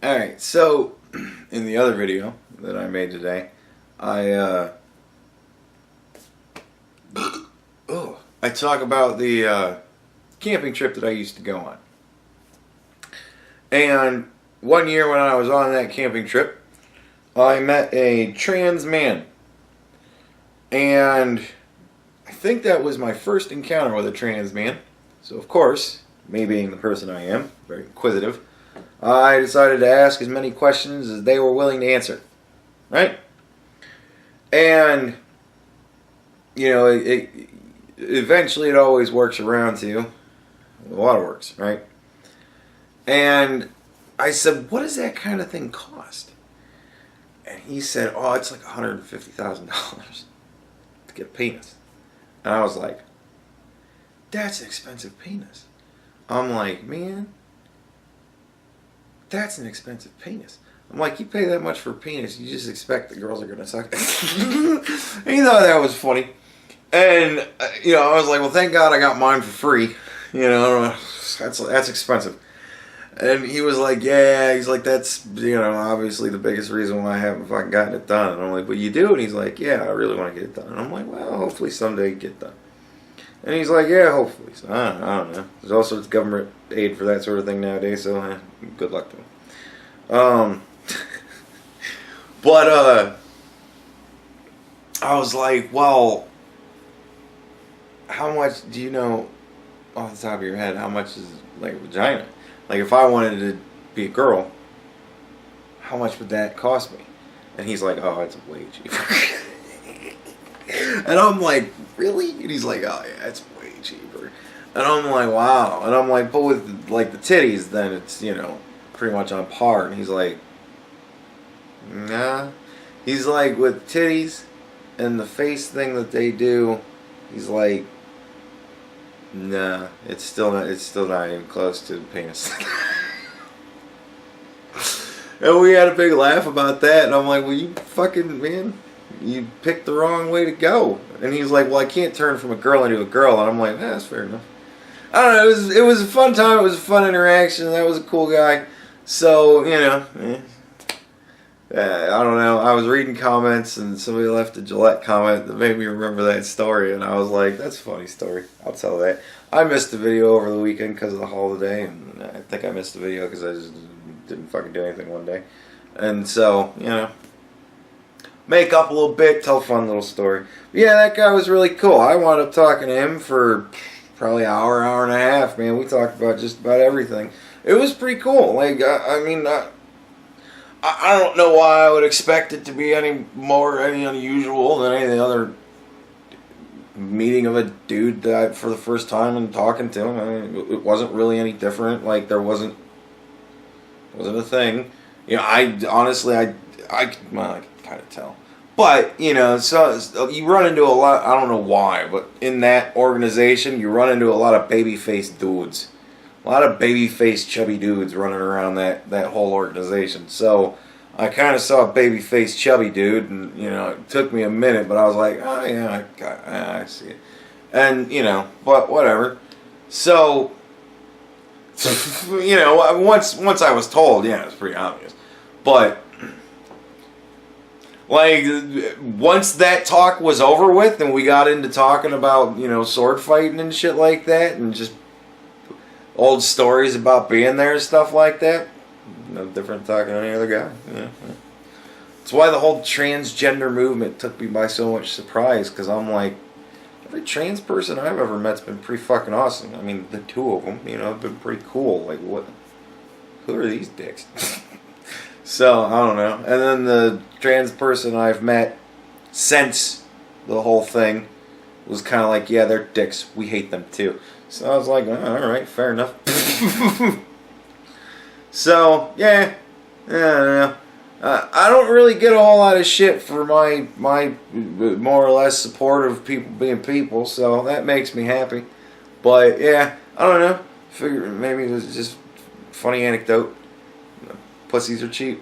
Alright, so in the other video that I made today, I talk about the camping trip that I used to go on. And one year when I was on that camping trip, I met a trans man. And I think that was my first encounter with a trans man. So of course, me being the person I am, very inquisitive, I decided to ask as many questions as they were willing to answer. Right? And, you know, eventually it always works around to the waterworks, right? And I said, what does that kind of thing cost? And he said, oh, it's like $150,000 to get a penis. And I was like, that's an expensive penis. I'm like, man, that's an expensive penis. I'm like, you pay that much for a penis, you just expect the girls are going to suck it. And he thought that was funny. And, you know, I was like, well, thank God I got mine for free. You know, that's expensive. And he was like, yeah, he's like, that's, you know, obviously the biggest reason why I haven't fucking gotten it done. And I'm like, but you do? And he's like, yeah, I really want to get it done. And I'm like, well, hopefully someday you get it done. And he's like, yeah, hopefully. So, I don't know. There's all sorts of government aid for that sort of thing nowadays, so good luck to him. But, I was like, well, how much do you know off the top of your head, how much is, like, a vagina? Like, if I wanted to be a girl, how much would that cost me? And he's like, oh, it's way cheaper. And I'm like, really? And he's like, oh, yeah, it's way cheaper. And I'm like, wow. And I'm like, but with, like, the titties, then it's, you know, pretty much on par. And he's like, nah. He's like, with titties and the face thing that they do, he's like, nah, it's still not even close to the penis. And we had a big laugh about that, and I'm like, well, you fucking, man, you picked the wrong way to go. And he's like, well, I can't turn from a girl into a girl. And I'm like, that's fair enough. I don't know, it was a fun time, it was a fun interaction, that was a cool guy. So, you know, I don't know, I was reading comments and somebody left a Gillette comment that made me remember that story, and I was like, that's a funny story, I'll tell that. I missed the video over the weekend because of the holiday, and I think I missed the video because I just didn't fucking do anything one day. And so, you know, make up a little bit, tell a fun little story. But yeah, that guy was really cool. I wound up talking to him for probably an hour and a half, man. We talked about just about everything. It was pretty cool. Like, I mean, I don't know why I would expect it to be any unusual than any other meeting of a dude that for the first time and talking to him. I mean, it wasn't really any different. Like, there wasn't a thing. You know, I can kind of tell. But, you know, so you run into a lot, I don't know why, but in that organization, you run into a lot of baby-faced dudes. A lot of baby-faced, chubby dudes running around that whole organization. So I kind of saw a baby-faced, chubby dude, and, you know, it took me a minute, but I was like, oh, yeah, I see it. And, you know, but whatever. So, you know, once I was told, yeah, it was pretty obvious. But, like, once that talk was over with, and we got into talking about, you know, sword fighting and shit like that, and just old stories about being there and stuff like that, no different talking to any other guy. Yeah. That's why the whole transgender movement took me by so much surprise, because I'm like, every trans person I've ever met's been pretty fucking awesome. I mean, the two of them, you know, have been pretty cool. Like, what? Who are these dicks? So, I don't know. And then the trans person I've met since the whole thing was kind of like, yeah, they're dicks. We hate them too. So I was like, oh, alright, fair enough. So, yeah, I don't know. I don't really get a whole lot of shit for my more or less supportive people being people, so that makes me happy. But, yeah, I don't know. Figure maybe it was just a funny anecdote. Pussies are cheap.